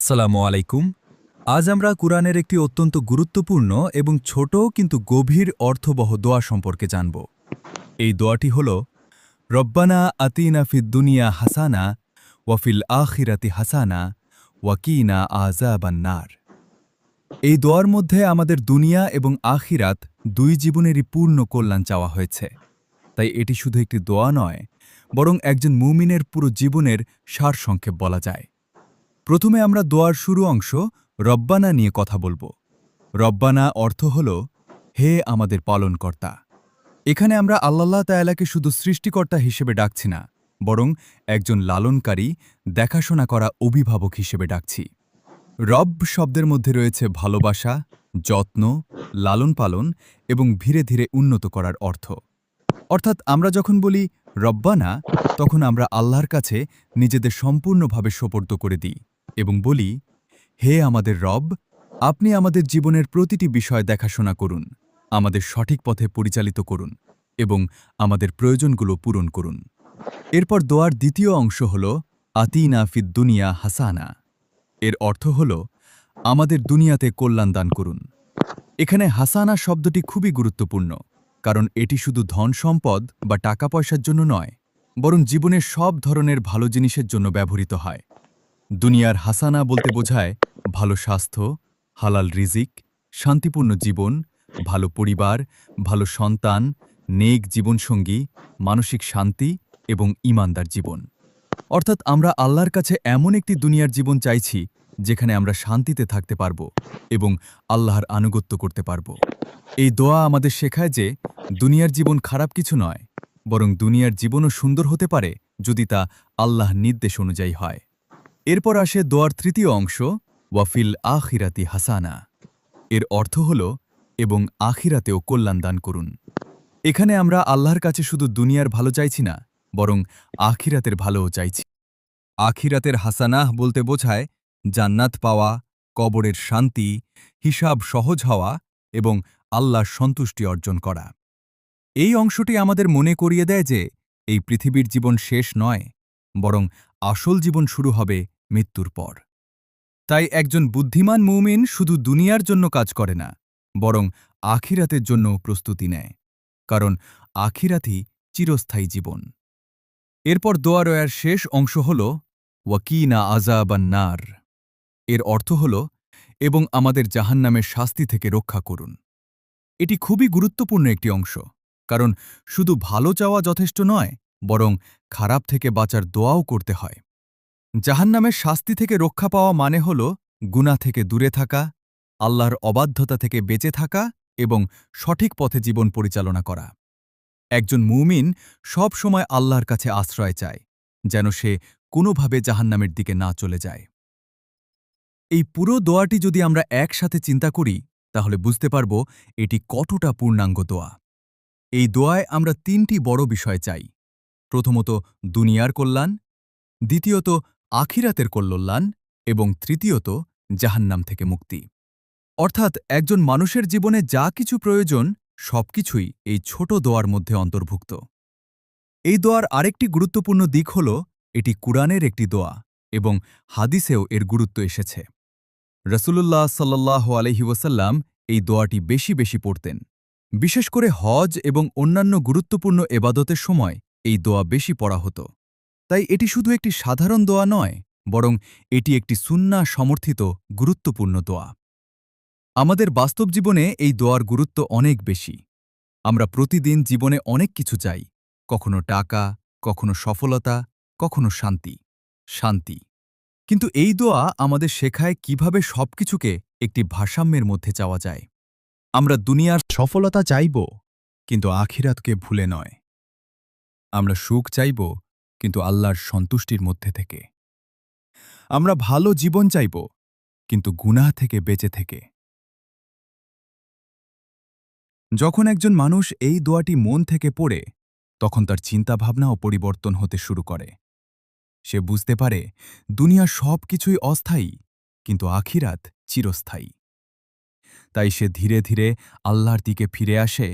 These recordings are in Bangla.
আসসালামু আলাইকুম। আজ আমরা কুরআনের একটি অত্যন্ত গুরুত্বপূর্ণ এবং ছোট কিন্তু গভীর অর্থবহ দোয়া সম্পর্কে জানব। এই দোয়াটি হল রব্বানা আতিনা ফিদ দুনিয়া হাসানা ওয়াফিল আখিরাতি হাসানা ওয়াকিনা আযাবান্নার। এই দোয়ার মধ্যে আমাদের দুনিয়া এবং আখিরাত দুই জীবনেরই পূর্ণ কল্যাণ চাওয়া হয়েছে। তাই এটি শুধু একটি দোয়া নয়, বরং একজন মুমিনের পুরো জীবনের সারসংক্ষেপ বলা যায়। প্রথমে আমরা দোয়ার শুরু অংশ রব্বানা নিয়ে কথা বলবো। রব্বানা অর্থ হল হে আমাদের পালনকর্তা। এখানে আমরা আল্লাহ তাআলাকে শুধু সৃষ্টিকর্তা হিসেবে ডাকছি না, বরং একজন লালনকারী, দেখাশোনা করা অভিভাবক হিসেবে ডাকছি। রব শব্দের মধ্যে রয়েছে ভালোবাসা, যত্ন, লালন পালন এবং ধীরে ধীরে উন্নত করার অর্থ। অর্থাৎ আমরা যখন বলি রব্বানা, তখন আমরা আল্লাহর কাছে নিজেদের সম্পূর্ণভাবে সোপর্দ করে দিই এবং বলি, হে আমাদের রব, আপনি আমাদের জীবনের প্রতিটি বিষয় দেখাশোনা করুন, আমাদের সঠিক পথে পরিচালিত করুন এবং আমাদের প্রয়োজনগুলো পূরণ করুন। এরপর দোয়ার দ্বিতীয় অংশ হল আতিনা ফিদ দুনিয়া হাসানা। এর অর্থ হল আমাদের দুনিয়াতে কল্যাণ দান করুন। এখানে হাসানা শব্দটি খুবই গুরুত্বপূর্ণ, কারণ এটি শুধু ধন সম্পদ বা টাকা পয়সার জন্য নয়, বরং জীবনের সব ধরনের ভালো জিনিসের জন্য ব্যবহৃত হয়। দুনিয়ার হাসানা বলতে বোঝায় ভালো স্বাস্থ্য, হালাল রিজিক, শান্তিপূর্ণ জীবন, ভালো পরিবার, ভালো সন্তান, নেক জীবনসঙ্গী, মানসিক শান্তি এবং ঈমানদার জীবন। অর্থাৎ আমরা আল্লাহর কাছে এমন একটি দুনিয়ার জীবন চাইছি যেখানে আমরা শান্তিতে থাকতে পারব এবং আল্লাহর আনুগত্য করতে পারব। এই দোয়া আমাদের শেখায় যে দুনিয়ার জীবন খারাপ কিছু নয়, বরং দুনিয়ার জীবনও সুন্দর হতে পারে যদি তা আল্লাহর নির্দেশ অনুযায়ী হয়। এরপর আসে দোয়ার তৃতীয় অংশ ওয়াফিল আখিরাতি হাসানা। এর অর্থ হল এবং আখিরাতেও কল্যাণ দান করুন। এখানে আমরা আল্লাহর কাছে শুধু দুনিয়ার ভালো চাইছি না, বরং আখিরাতের ভালোও চাইছি। আখিরাতের হাসানাহ বলতে বোঝায় জান্নাত পাওয়া, কবরের শান্তি, হিসাব সহজ হওয়া এবং আল্লাহর সন্তুষ্টি অর্জন করা। এই অংশটি আমাদের মনে করিয়ে দেয় যে এই পৃথিবীর জীবন শেষ নয়, বরং আসল জীবন শুরু হবে মৃত্যুর পর। তাই একজন বুদ্ধিমান মুমিন শুধু দুনিয়ার জন্য কাজ করে না, বরং আখিরাতের জন্য প্রস্তুতি নেয়, কারণ আখিরাতই চিরস্থায়ী জীবন। এরপর দোয়ারয়ার শেষ অংশ হল ওয়াকিনা আযাবান্নার। এর অর্থ হল এবং আমাদের জাহান্নামের শাস্তি থেকে রক্ষা করুন। এটি খুবই গুরুত্বপূর্ণ একটি অংশ, কারণ শুধু ভালো চাওয়া যথেষ্ট নয়, বরং খারাপ থেকে বাঁচার দোয়াও করতে হয়। জাহান্নামের শাস্তি থেকে রক্ষা পাওয়া মানে হল গুনাহ থেকে দূরে থাকা, আল্লাহর অবাধ্যতা থেকে বেঁচে থাকা এবং সঠিক পথে জীবন পরিচালনা করা। একজন মুমিন সব সময় আল্লাহর কাছে আশ্রয় চায়, যেন সে কোনোভাবে জাহান্নামের দিকে না চলে যায়। এই পুরো দোয়াটি যদি আমরা একসাথে চিন্তা করি, তাহলে বুঝতে পারব এটি কতটা পূর্ণাঙ্গ দোয়া। এই দোয়ায় আমরা তিনটি বড় বিষয় চাই। প্রথমত দুনিয়ার কল্যাণ, দ্বিতীয়ত আখিরাতের কল্যাণ এবং তৃতীয়ত জাহান্নাম থেকে মুক্তি। অর্থাৎ একজন মানুষের জীবনে যা কিছু প্রয়োজন, সবকিছুই এই ছোট দোয়ার মধ্যে অন্তর্ভুক্ত। এই দোয়ার আরেকটি গুরুত্বপূর্ণ দিক হল এটি কুরআনের একটি দোয়া এবং হাদিসেও এর গুরুত্ব এসেছে। রাসূলুল্লাহ সাল্লাল্লাহু আলাইহি ওয়াসাল্লাম এই দোয়াটি বেশি বেশি পড়তেন। বিশেষ করে হজ এবং অন্যান্য গুরুত্বপূর্ণ এবাদতের সময় এই দোয়া বেশি পড়া হতো। তাই এটি শুধু একটি সাধারণ দোয়া নয়, বরং এটি একটি সুন্নাহ সমর্থিত গুরুত্বপূর্ণ দোয়া। আমাদের বাস্তব জীবনে এই দোয়ার গুরুত্ব অনেক বেশি। আমরা প্রতিদিন জীবনে অনেক কিছু চাই, কখনো টাকা, কখনো সফলতা, কখনো শান্তি শান্তি কিন্তু এই দোয়া আমাদের শেখায় কিভাবে সবকিছুকে একটি ভারসাম্যের মধ্যে চাওয়া যায়। আমরা দুনিয়ার সফলতা চাইব, কিন্তু আখিরাতকে ভুলে নয়। আমরা সুখ চাইব, কিন্তু আল্লাহর সন্তুষ্টির মধ্যে থেকে। আমরা ভালো জীবন চাইব, কিন্তু গুনাহ থেকে বেঁচে থেকে। যখন একজন মানুষ এই দোয়াটি মন থেকে পড়ে, তখন তার চিন্তাভাবনাও পরিবর্তন হতে শুরু করে। সে বুঝতে পারে দুনিয়ার সব কিছুই অস্থায়ী, কিন্তু আখিরাত চিরস্থায়ী। তাই সে ধীরে ধীরে আল্লাহর দিকে ফিরে আসে,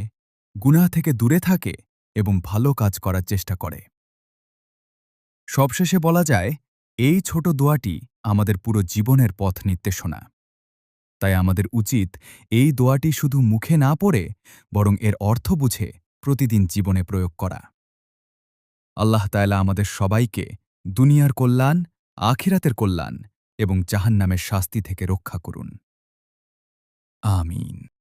গুনাহ থেকে দূরে থাকে এবং ভালো কাজ করার চেষ্টা করে। সবশেষে বলা যায়, এই ছোট দোয়াটি আমাদের পুরো জীবনের পথ নির্দেশনা। তাই আমাদের উচিত এই দোয়াটি শুধু মুখে না পড়ে বরং এর অর্থ বুঝে প্রতিদিন জীবনে প্রয়োগ করা। আল্লাহ তাআলা আমাদের সবাইকে দুনিয়ার কল্যাণ, আখিরাতের কল্যাণ এবং জাহান্নামের শাস্তি থেকে রক্ষা করুন। আমিন।